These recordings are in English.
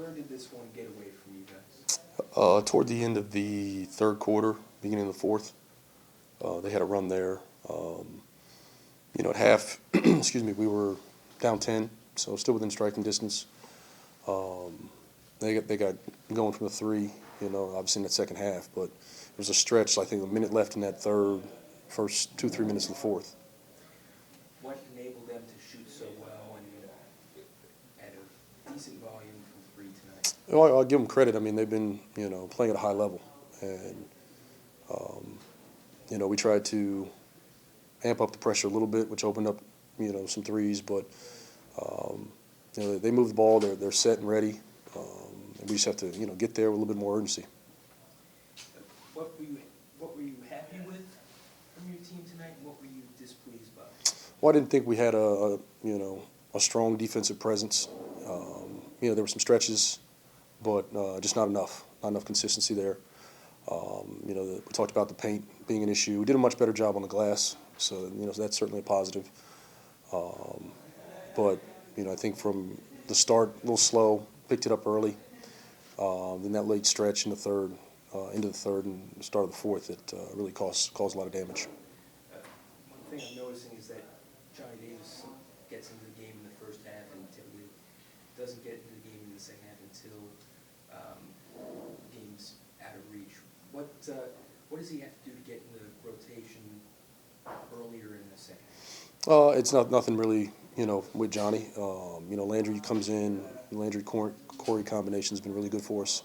Where did this one get away from you guys? Toward the end of the third quarter, beginning of the fourth, they had a run there. At half, excuse me, we were down 10, so still within striking distance. They got going from the three, obviously in that second half, but it was a stretch, I think a minute left in that first 2-3 minutes of the fourth. What enabled them to shoot so well and at a decent volume from three tonight? Well, I'll give them credit. I mean, they've been, playing at a high level, and we tried to amp up the pressure a little bit, which opened up, some threes, but they move the ball. They're set and ready. And we just have to, get there with a little bit more urgency. What were you happy with from your team tonight, and what were you displeased by? Well, I didn't think we had a strong defensive presence. There were some stretches, but just not enough consistency there. We talked about the paint being an issue. We did a much better job on the glass, so that's certainly a positive. But I think from the start, a little slow, picked it up early. Then that late stretch in the third, into the third and the start of the fourth, it really caused a lot of damage. One thing I'm noticing is that Johnny Davis gets into the game in the first half and typically doesn't get into the game in the second half until game's out of reach. What does he have to do to get in the rotation earlier in the second half? It's nothing really, with Johnny. Landry comes in. Landry-Corey combination has been really good for us.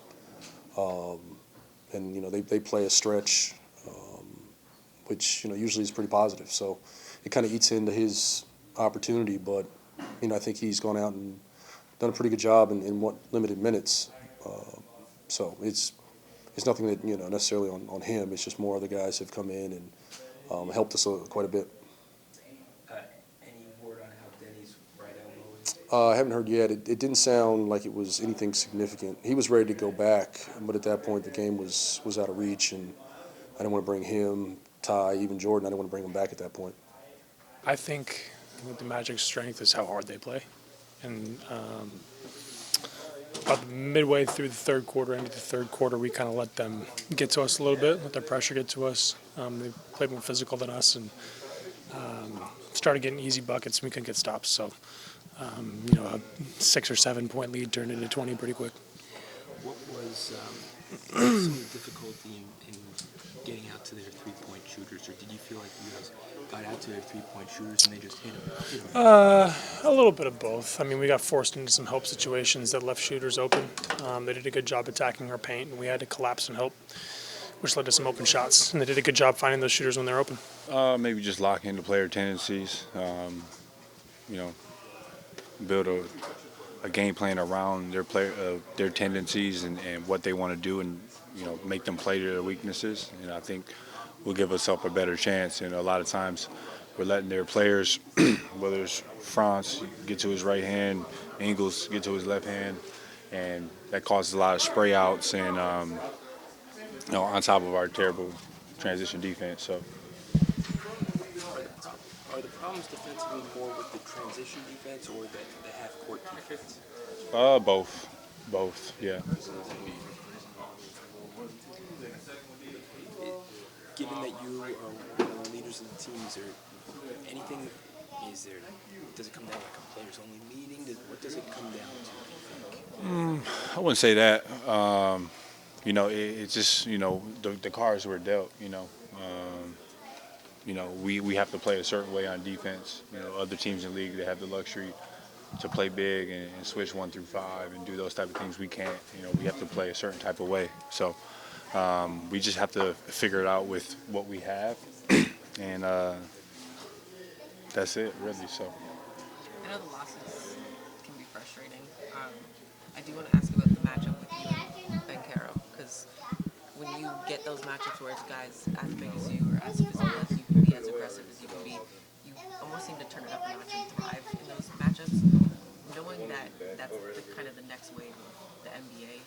And they play a stretch, which usually is pretty positive. So it kind of eats into his opportunity. But I think he's gone out and done a pretty good job in what limited minutes. So it's nothing that necessarily on him. It's just more other guys have come in and helped us quite a bit. Any word on how Denny's right elbow is? I haven't heard yet. It didn't sound like it was anything significant. He was ready to go back, but at that point the game was out of reach, and I didn't want to bring him, Ty, even Jordan. I didn't want to bring him back at that point. I think the Magic's strength is how hard they play, and about midway through the third quarter, into the third quarter, we kind of let them get to us a little bit, let their pressure get to us. They played more physical than us, and started getting easy buckets, and we couldn't get stops. So, a 6 or 7 point lead turned into 20 pretty quick. What was some of the difficulty in getting out to their three-point shooters, or did you feel like you guys got out to their three-point shooters and they just hit them? A little bit of both. I mean, we got forced into some help situations that left shooters open. They did a good job attacking our paint, and we had to collapse and help, which led to some open shots. And they did a good job finding those shooters when they're open. Maybe just lock into player tendencies, build a game plan around their tendencies and what they want to do, and make them play to their weaknesses. And I think we'll give ourselves a better chance. And a lot of times we're letting their players, whether it's France get to his right hand, Ingles get to his left hand, and that causes a lot of spray outs and on top of our terrible transition defense. So. Are the problems defensively more with the transition defense or the half-court defense? Both, yeah. Given that you are one of the leaders of the team, is there anything? Does it come down like a players-only meeting? What does it come down to, do you think? I wouldn't say that. It's just the cards were dealt. We have to play a certain way on defense. Other teams in the league, they have the luxury to play big and switch 1 through 5 and do those type of things. We can't. We have to play a certain type of way. So we just have to figure it out with what we have, and that's it, really. So. I know the losses can be frustrating. I do want to ask about the matchup with you and 𝗙𝗪𝗏, because when you get those matchups where it's guys as big as you or as physical as you can be, as aggressive as you can be, you almost seem to turn it up a notch and thrive in those matchups. Knowing that that's kind of the next wave of the NBA,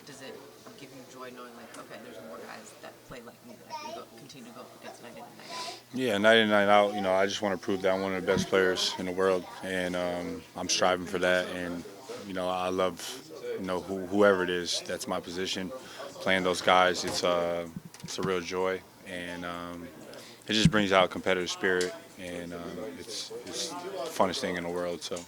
does it give you joy knowing like, okay, there's more guys that play like me that I can continue to go up against night in and night out? Yeah, night in, night out. I just want to prove that I'm one of the best players in the world, and I'm striving for that. And I love you know, whoever it is, that's my position. Playing those guys, it's a real joy, and it just brings out competitive spirit, and it's the funnest thing in the world. So.